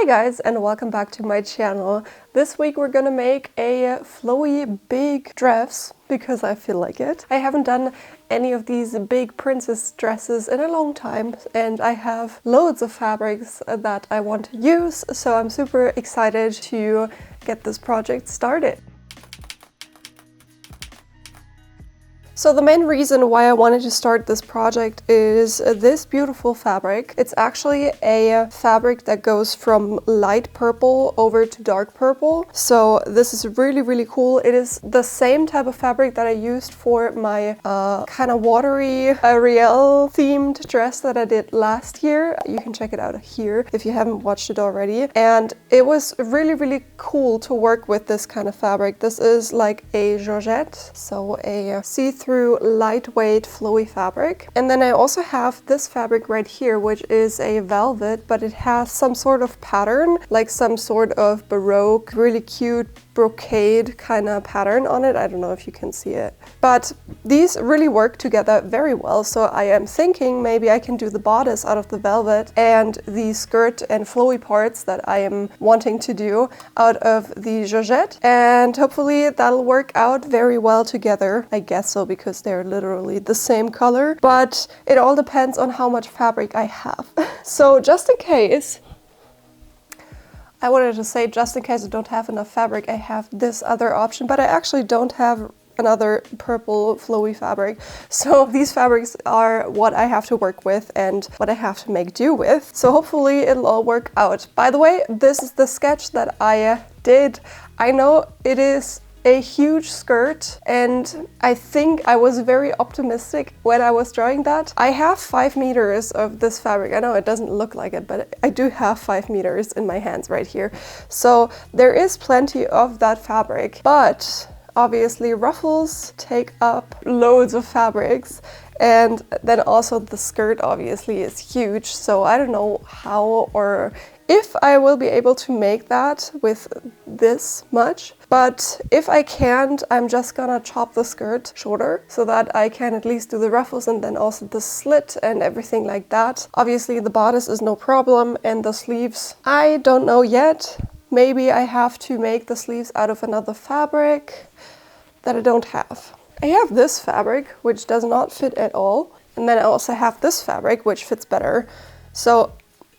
Hi guys, and welcome back to my channel. This week we're gonna make a flowy big dress because I feel like it. I haven't done any of these big princess dresses in a long time and I have loads of fabrics that I want to use, so I'm super excited to get this project started. So the main reason why I wanted to start this project is this beautiful fabric. It's actually a fabric that goes from light purple over to dark purple. So this is really cool. It is the same type of fabric that I used for my kind of watery Ariel themed dress that I did last year. You can check it out here if you haven't watched it already. And it was really cool to work with this kind of fabric. This is like a georgette, so a see-through lightweight flowy fabric. And then I also have this fabric right here, which is a velvet, but it has some sort of pattern, like some sort of baroque, really cute brocade kind of pattern on it. I don't know if you can see it, but these really work together very well. So I am thinking maybe I can do the bodice out of the velvet and the skirt and flowy parts that I am wanting to do out of the georgette, and hopefully that'll work out very well together. I guess so, because they're literally the same color, but it all depends on how much fabric I have. So just in case, I wanted to say, just in case I don't have enough fabric, I have this other option, but I actually don't have another purple flowy fabric. So these fabrics are what I have to work with and what I have to make do with. So hopefully it'll all work out. By the way, this is the sketch that I did. I know it is a huge skirt, and I think I was very optimistic when I was drawing that. I have 5 meters of this fabric. I know it doesn't look like it, but I do have 5 meters in my hands right here. So there is plenty of that fabric, but obviously ruffles take up loads of fabrics. And then also the skirt obviously is huge, so I don't know how or if I will be able to make that with this much. But if I can't, I'm just gonna chop the skirt shorter so that I can at least do the ruffles and then also the slit and everything like that. Obviously the bodice is no problem, and the sleeves, I don't know yet. Maybe I have to make the sleeves out of another fabric that I don't have. I have this fabric, which does not fit at all. And then I also have this fabric, which fits better. So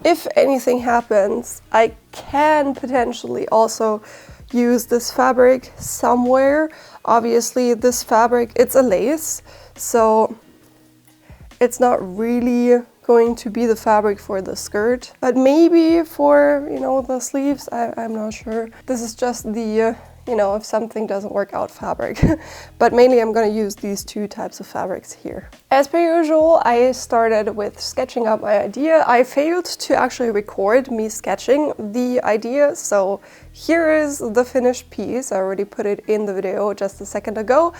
if anything happens, I can potentially also use this fabric somewhere. Obviously this fabric, it's a lace, so it's not really going to be the fabric for the skirt, but maybe for, you know, the sleeves, I'm not sure. This is just the you know, if something doesn't work out fabric. But mainly I'm gonna use these two types of fabrics here. As per usual, I started with sketching out my idea. I failed to actually record me sketching the idea, so here is the finished piece. I already put it in the video just a second ago.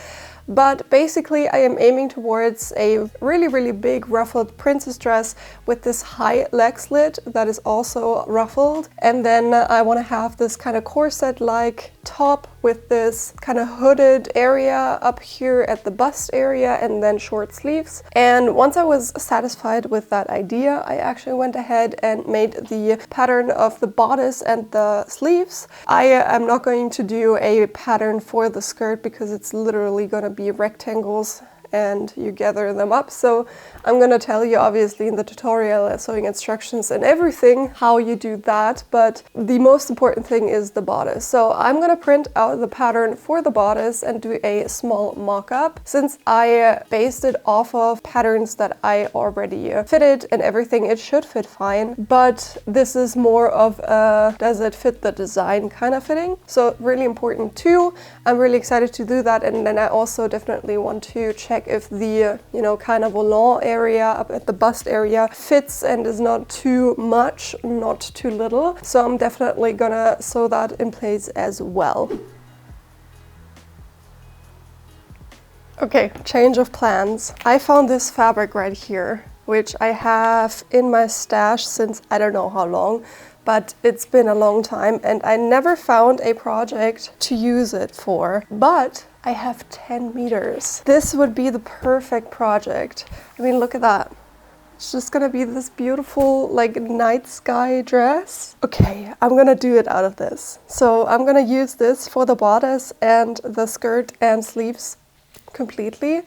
But basically I am aiming towards a really big ruffled princess dress with this high leg slit that is also ruffled. And then I want to have this kind of corset-like top with this kind of hooded area up here at the bust area, and then short sleeves. And once I was satisfied with that idea, I actually went ahead and made the pattern of the bodice and the sleeves. I am not going to do a pattern for the skirt because it's literally going to be rectangles and you gather them up. So I'm gonna tell you obviously in the tutorial and sewing instructions and everything how you do that, but the most important thing is the bodice. So I'm gonna print out the pattern for the bodice and do a small mock-up. Since I based it off of patterns that I already fitted and everything, it should fit fine, but this is more of a does it fit the design kind of fitting. So really important too. I'm really excited to do that, and then I also definitely want to check if the, you know, kind of volant area up at the bust area fits and is not too much, not too little. So I'm definitely gonna sew that in place as well. Okay, change of plans. I found this fabric right here, which I have in my stash since I don't know how long, but it's been a long time and I never found a project to use it for. But I have 10 meters. This would be the perfect project. I mean, look at that. It's just gonna be this beautiful like night sky dress. Okay, I'm gonna do it out of this. So I'm gonna use this for the bodice and the skirt and sleeves completely.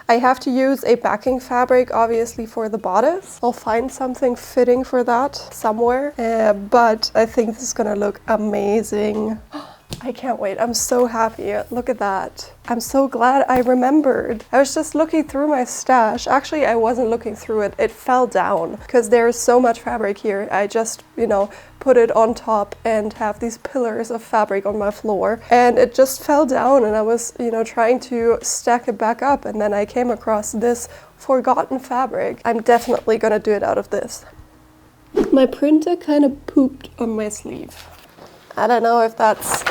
I have to use a backing fabric obviously for the bodice. I'll find something fitting for that somewhere, but I think this is gonna look amazing. I can't wait. I'm so happy. Look at that. I'm so glad I remembered. I was just looking through my stash. Actually, I wasn't looking through it. It fell down because there is so much fabric here. I just, you know, put it on top and have these pillars of fabric on my floor. And it just fell down and I was, you know, trying to stack it back up. And then I came across this forgotten fabric. I'm definitely gonna do it out of this. My printer kind of pooped on my sleeve. I don't know if that's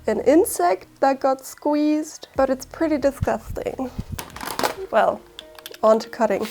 an insect that got squeezed, but it's pretty disgusting. Well, on to cutting.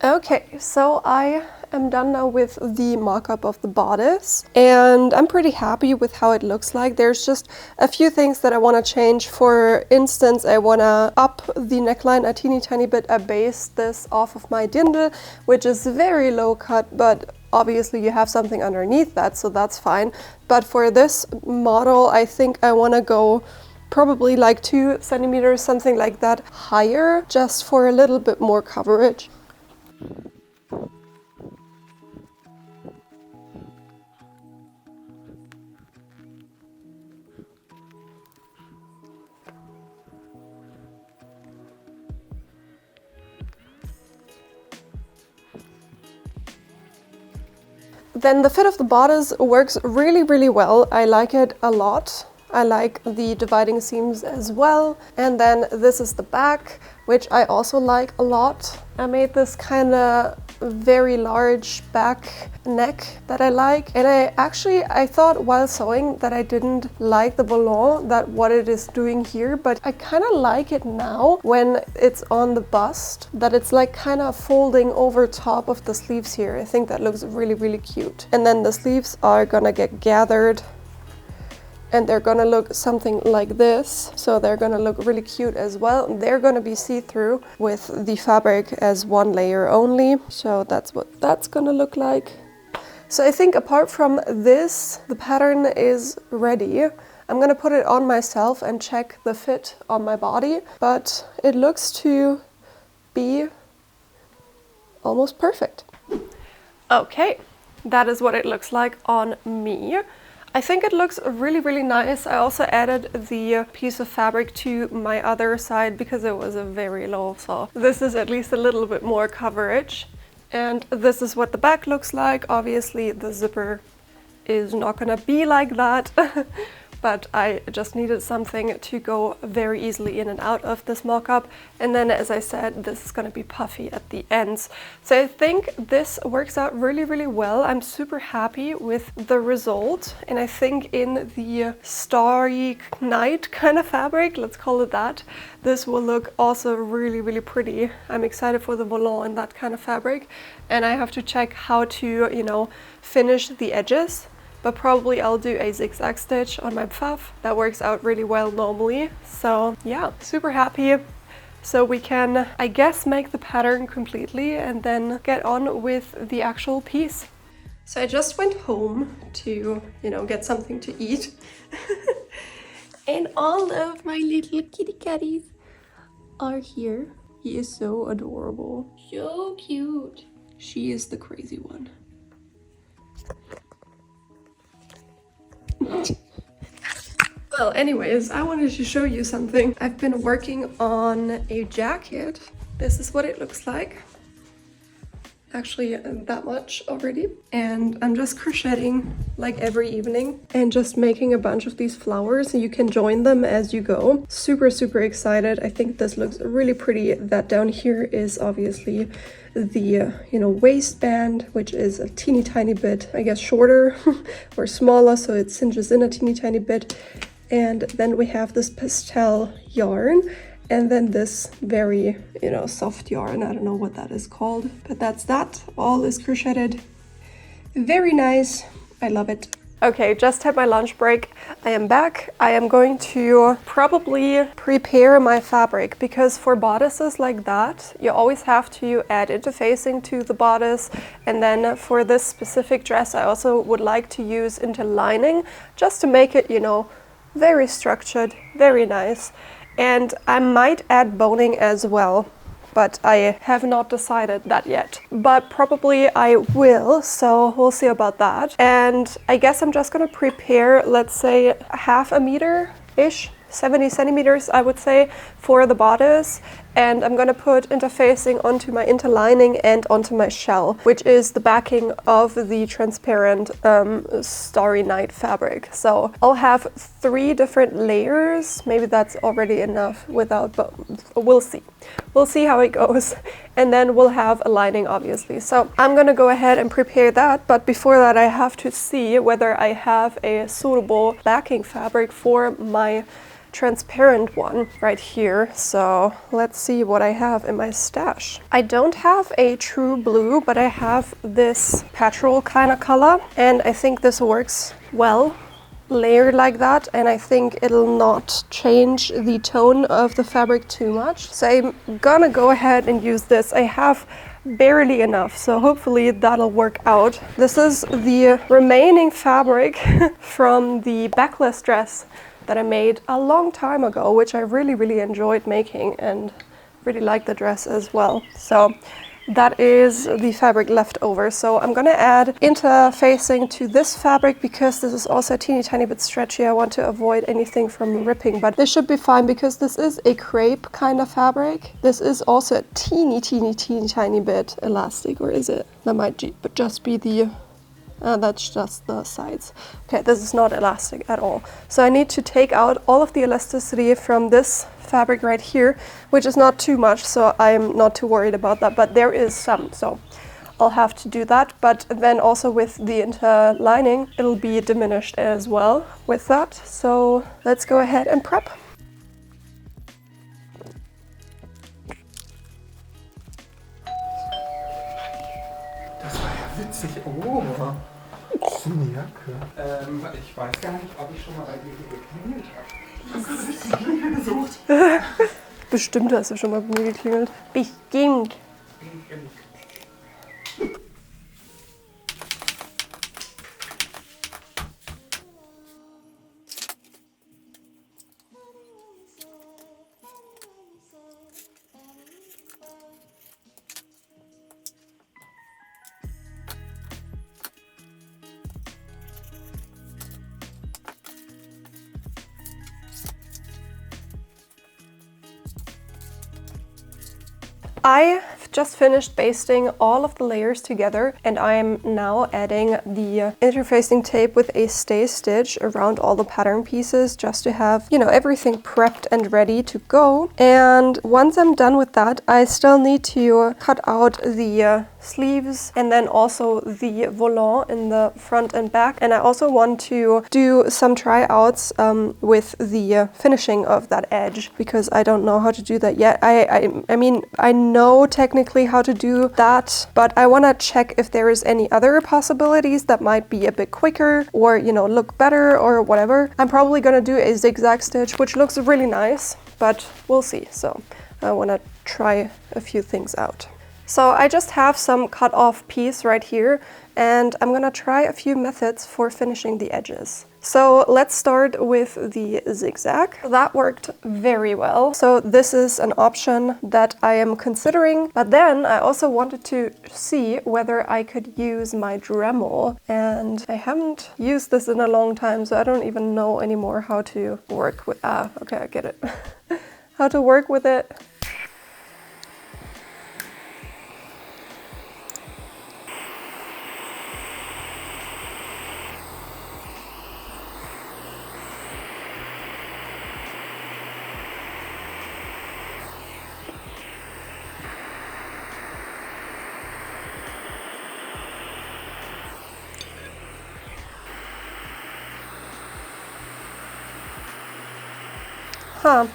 Okay, so I am done now with the mock-up of the bodice and I'm pretty happy with how it looks like. There's just a few things that I want to change. For instance, I want to up the neckline a teeny tiny bit. I based this off of my Dirndl, which is very low cut, but obviously you have something underneath that, so that's fine. But for this model, I think I want to go probably like 2 centimeters, something like that, higher, just for a little bit more coverage. Then the fit of the bodice works really, really well. I like it a lot. I like the dividing seams as well. And then this is the back, which I also like a lot. I made this kind of very large back neck that I like. And I thought while sewing that I didn't like the volant, that what it is doing here, but I kind of like it now when it's on the bust, that it's like kind of folding over top of the sleeves here. I think that looks really, really cute. And then the sleeves are gonna get gathered and they're gonna look something like this. So they're gonna look really cute as well. They're gonna be see-through with the fabric as one layer only. So that's what that's gonna look like. So I think apart from this, the pattern is ready. I'm gonna put it on myself and check the fit on my body, but it looks to be almost perfect. Okay, that is what it looks like on me. I think it looks really, really nice. I also added the piece of fabric to my other side because it was a very low, so this is at least a little bit more coverage. And this is what the back looks like. Obviously the zipper is not gonna be like that. But I just needed something to go very easily in and out of this mock-up. And then, as I said, this is gonna be puffy at the ends. So I think this works out really, really well. I'm super happy with the result. And I think in the starry night kind of fabric, let's call it that, this will look also really, really pretty. I'm excited for the volant in that kind of fabric. And I have to check how to, you know, finish the edges. But probably I'll do a zigzag stitch on my puff. That works out really well normally. So yeah, super happy. So we can, I guess, make the pattern completely and then get on with the actual piece. So I just went home to, you know, get something to eat. And all of my little kitty catties are here. He is so adorable. So cute. She is the crazy one. Well, anyways, I wanted to show you something. I've been working on a jacket. This is what it looks like. Actually, that much already. And I'm just crocheting like every evening and just making a bunch of these flowers. You can join them as you go. Super, super excited. I think this looks really pretty. That down here is obviously the, you know, waistband, which is a teeny tiny bit, I guess, shorter or smaller, so it cinches in a teeny tiny bit. And then we have this pastel yarn, and then this very, you know, soft yarn. I don't know what that is called, but that's that. All is crocheted. Very nice. I love it. Okay, just had my lunch break. I am back. I am going to probably prepare my fabric because for bodices like that, you always have to add interfacing to the bodice. And then for this specific dress, I also would like to use interlining just to make it, you know, very structured, very nice. And I might add boning as well, but I have not decided that yet. But probably I will, so we'll see about that. And I guess I'm just gonna prepare, let's say, half a meter-ish, 70 centimeters, I would say, for the bodice. And I'm gonna put interfacing onto my interlining and onto my shell, which is the backing of the transparent Starry Night fabric. So I'll have 3 different layers. Maybe that's already enough without, but we'll see. We'll see how it goes. And then we'll have a lining, obviously. So I'm gonna go ahead and prepare that. But before that, I have to see whether I have a suitable backing fabric for my transparent one right here. So let's see what I have in my stash. I don't have a true blue, but I have this petrol kind of color, and I think this works well layered like that, and I think it'll not change the tone of the fabric too much. So I'm gonna go ahead and use this. I have barely enough, so hopefully that'll work out. This is the remaining fabric from the Backless dress that I made a long time ago, which I really, really enjoyed making and really like the dress as well. So that is the fabric left over. So I'm gonna add interfacing to this fabric because this is also a teeny tiny bit stretchy. I want to avoid anything from ripping, but this should be fine because this is a crepe kind of fabric. This is also a teeny tiny bit elastic, or is it? That might just be the that's just the sides. Okay, this is not elastic at all. So I need to take out all of the elasticity from this fabric right here, which is not too much, so I'm not too worried about that, but there is some, so I'll have to do that. But then also with the interlining, it'll be diminished as well with that. So let's go ahead and prep. Das war ja witzig. Oh, schöne Jacke. Ich weiß gar nicht, ob ich schon mal bei dir geklingelt habe. Hast du die Klingel gesucht? Bestimmt hast du schon mal bei mir geklingelt. Bestimmt. I've just finished basting all of the layers together, and I'm now adding the interfacing tape with a stay stitch around all the pattern pieces just to have, you know, everything prepped and ready to go. And once I'm done with that, I still need to cut out the sleeves and then also the volant in the front and back. And I also want to do some tryouts with the finishing of that edge, because I don't know how to do that yet. I mean, I know technically how to do that, but I want to check if there is any other possibilities that might be a bit quicker or, you know, look better or whatever. I'm probably going to do a zigzag stitch, which looks really nice, but we'll see. So I want to try a few things out. So I just have some cut off piece right here, and I'm gonna try a few methods for finishing the edges. So let's start with the zigzag. That worked very well. So this is an option that I am considering, but then I also wanted to see whether I could use my Dremel, and I haven't used this in a long time, so I don't even know anymore how to work with, okay, I get it. How to work with it. Huh.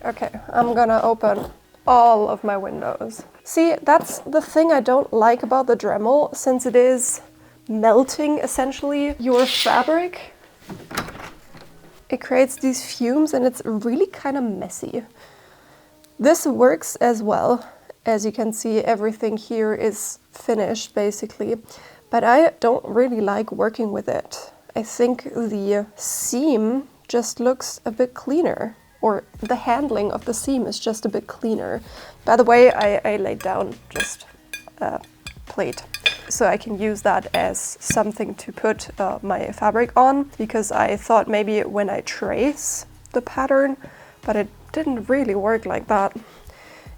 Okay, I'm gonna open all of my windows. See, that's the thing I don't like about the Dremel, since it is melting essentially your fabric. It creates these fumes and it's really kind of messy. This works as well. As you can see, everything here is finished basically, but I don't really like working with it. I think the seam just looks a bit cleaner, or the handling of the seam is just a bit cleaner. By the way, I laid down just a plate, so I can use that as something to put my fabric on, because I thought maybe when I trace the pattern, but it didn't really work like that.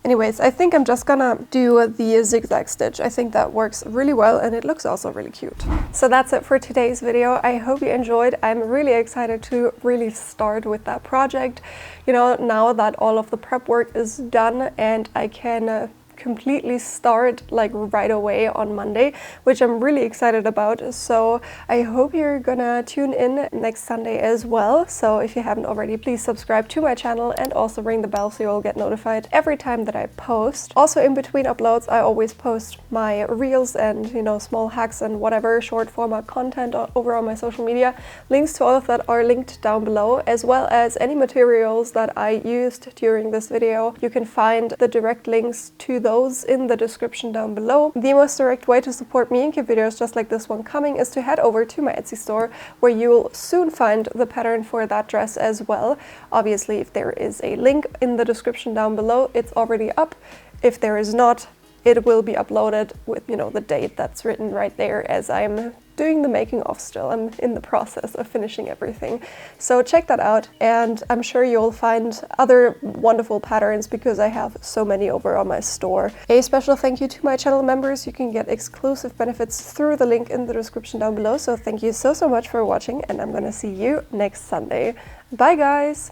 Anyways, I think I'm just gonna do the zigzag stitch. I think that works really well and it looks also really cute. So that's it for today's video. I hope you enjoyed. I'm really excited to really start with that project. You know, now that all of the prep work is done and I can completely start like right away on Monday, which I'm really excited about. So I hope you're gonna tune in next Sunday as well. So if you haven't already, please subscribe to my channel and also ring the bell so you'll get notified every time that I post. Also, in between uploads, I always post my reels and, you know, small hacks and whatever short format content over on my social media. Links to all of that are linked down below, as well as any materials that I used during this video. You can find the direct links to those in the description down below. The most direct way to support me and keep videos just like this one coming is to head over to my Etsy store, where you'll soon find the pattern for that dress as well. Obviously, if there is a link in the description down below, it's already up. If there is not, it will be uploaded with, you know, the date that's written right there, as I'm doing the making of still. I'm in the process of finishing everything. So check that out, and I'm sure you'll find other wonderful patterns because I have so many over on my store. A special thank you to my channel members. You can get exclusive benefits through the link in the description down below. So thank you so much for watching, and I'm gonna see you next Sunday. Bye guys!